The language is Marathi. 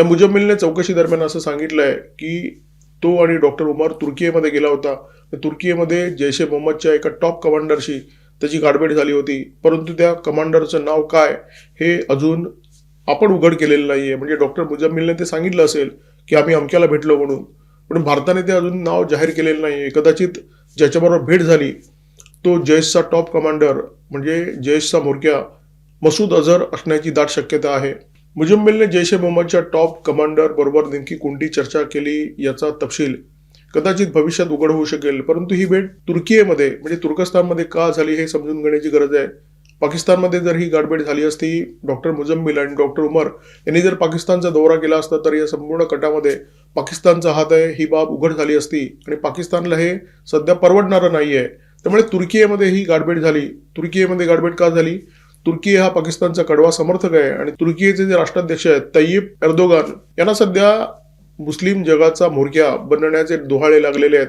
या मुजम्मिलने चौकशी दरम्यान असं सांगितलंय की तो आणि डॉक्टर उमर तुर्कीमध्ये गेला होता. तुर्कीमध्ये जैश ए मोहम्मदच्या एका टॉप कमांडरशी त्याची गाठभेट झाली होती, परंतु त्या कमांडरचं नाव काय हे अजून आपण उघड केलेलं नाहीये. म्हणजे डॉक्टर मुजम्मिलने ते सांगितलं असेल की आम्ही अमक्याला भेटलो म्हणून, पण भारताने ते अजून नाव जाहीर केलेलं नाहीये. कदाचित ज्याच्याबरोबर भेट झाली तो जैशचा टॉप कमांडर म्हणजे जैशचा म्होरक्या मसूद अझहर असण्याची दाट शक्यता आहे. मुजम्मिलने जैश ए मोहम्मदच्या टॉप कमांडर बरोबर नेमकी कोणती चर्चा केली याचा तपशील कदाचित भविष्यात उघड होऊ शकेल, परंतु ही भेट तुर्कीमध्ये म्हणजे तुर्कस्तानमध्ये का झाली हे समजून घेण्याची गरज आहे. पाकिस्तानमध्ये जर ही गाठभेट झाली असती, डॉक्टर मुजम्मिल आणि डॉक्टर उमर यांनी जर पाकिस्तानचा दौरा केला असता तर या संपूर्ण कटामध्ये पाकिस्तानचा हात आहे ही बाब उघड झाली असती आणि पाकिस्तानला हे सध्या परवडणारं नाहीये. त्यामुळे तुर्कीमध्ये ही गाठभेट झाली. तुर्कीमध्ये गाठभेट का झाली? तुर्की हा पाकिस्तानचा कडवा समर्थक आहे आणि तुर्कीचे जे राष्ट्राध्यक्ष आहेत तय्यिप एर्दोगान यांना सध्या मुस्लिम जगाचा म्होरक्या बनण्याचे डोहाळे लागलेले आहेत.